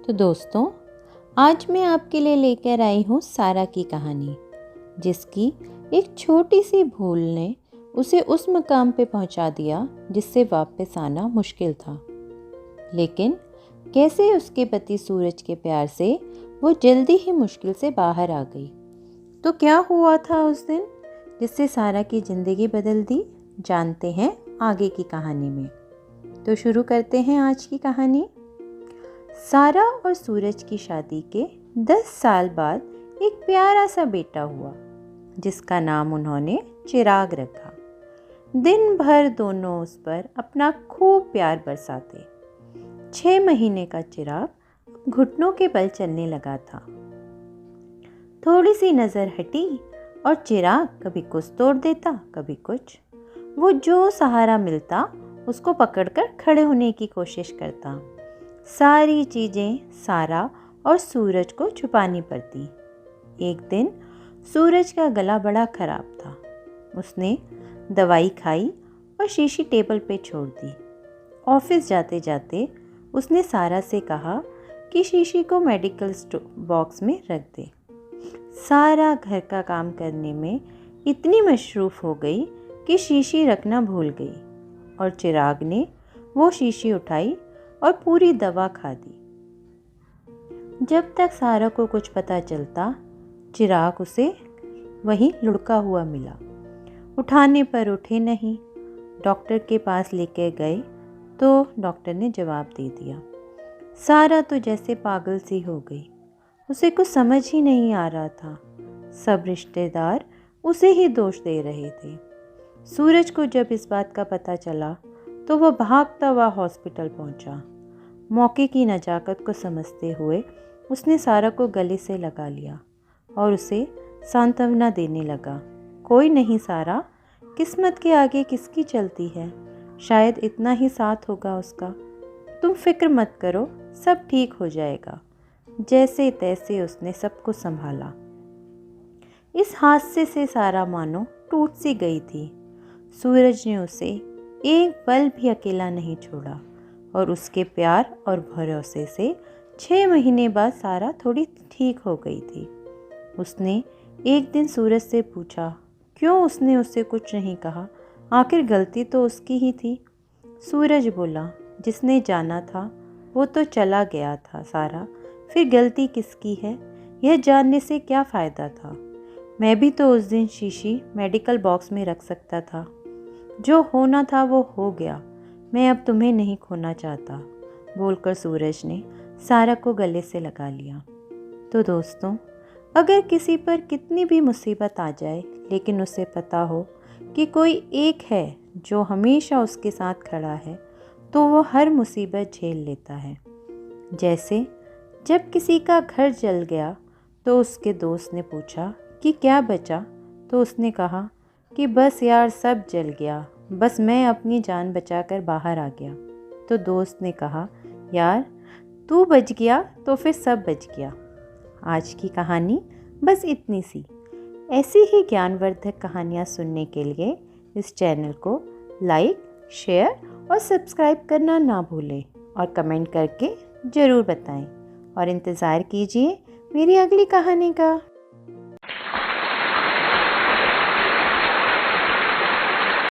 तो दोस्तों, आज मैं आपके लिए लेकर आई हूँ सारा की कहानी, जिसकी एक छोटी सी भूल ने उसे उस मकाम पे पहुँचा दिया जिससे वापस आना मुश्किल था। लेकिन कैसे उसके पति सूरज के प्यार से वो जल्दी ही मुश्किल से बाहर आ गई। तो क्या हुआ था उस दिन जिससे सारा की ज़िंदगी बदल दी, जानते हैं आगे की कहानी में। तो शुरू करते हैं आज की कहानी। सारा और सूरज की शादी के 10 साल बाद एक प्यारा सा बेटा हुआ, जिसका नाम उन्होंने चिराग रखा। दिन भर दोनों उस पर अपना खूब प्यार बरसाते। 6 महीने का चिराग घुटनों के बल चलने लगा था। थोड़ी सी नज़र हटी और चिराग कभी कुछ तोड़ देता, कभी कुछ। वो जो सहारा मिलता उसको पकड़कर खड़े होने की कोशिश करता। सारी चीज़ें सारा और सूरज को छुपानी पड़ती। एक दिन सूरज का गला बड़ा खराब था। उसने दवाई खाई और शीशी टेबल पे छोड़ दी। ऑफिस जाते जाते उसने सारा से कहा कि शीशी को मेडिकल बॉक्स में रख दे। सारा घर का काम करने में इतनी मशरूफ़ हो गई कि शीशी रखना भूल गई और चिराग ने वो शीशी उठाई और पूरी दवा खा दी। जब तक सारा को कुछ पता चलता, चिराग उसे वहीं लुढ़का हुआ मिला। उठाने पर उठे नहीं। डॉक्टर के पास लेके गए तो डॉक्टर ने जवाब दे दिया। सारा तो जैसे पागल सी हो गई। उसे कुछ समझ ही नहीं आ रहा था। सब रिश्तेदार उसे ही दोष दे रहे थे। सूरज को जब इस बात का पता चला तो वह भागता हुआ हॉस्पिटल पहुंचा। मौके की नजाकत को समझते हुए उसने सारा को गले से लगा लिया और उसे सांत्वना देने लगा। कोई नहीं सारा, किस्मत के आगे किसकी चलती है, शायद इतना ही साथ होगा उसका। तुम फिक्र मत करो, सब ठीक हो जाएगा। जैसे तैसे उसने सबको संभाला। इस हादसे से सारा मानो टूट सी गई थी। सूरज ने उसे एक पल भी अकेला नहीं छोड़ा और उसके प्यार और भरोसे से 6 महीने बाद सारा थोड़ी ठीक हो गई थी। उसने एक दिन सूरज से पूछा क्यों उसने उससे कुछ नहीं कहा, आखिर गलती तो उसकी ही थी। सूरज बोला, जिसने जाना था वो तो चला गया था सारा, फिर गलती किसकी है, यह जानने से क्या फ़ायदा था। मैं भी तो उस दिन शीशी मेडिकल बॉक्स में रख सकता था। जो होना था वो हो गया, मैं अब तुम्हें नहीं खोना चाहता, बोलकर सूरज ने सारा को गले से लगा लिया। तो दोस्तों, अगर किसी पर कितनी भी मुसीबत आ जाए लेकिन उसे पता हो कि कोई एक है जो हमेशा उसके साथ खड़ा है, तो वो हर मुसीबत झेल लेता है। जैसे जब किसी का घर जल गया तो उसके दोस्त ने पूछा कि क्या बचा, तो उसने कहा कि बस यार सब जल गया, बस मैं अपनी जान बचाकर बाहर आ गया। तो दोस्त ने कहा, यार तू बच गया तो फिर सब बच गया। आज की कहानी बस इतनी सी। ऐसी ही ज्ञानवर्धक कहानियाँ सुनने के लिए इस चैनल को लाइक, शेयर और सब्सक्राइब करना ना भूलें और कमेंट करके ज़रूर बताएं और इंतज़ार कीजिए मेरी अगली कहानी का।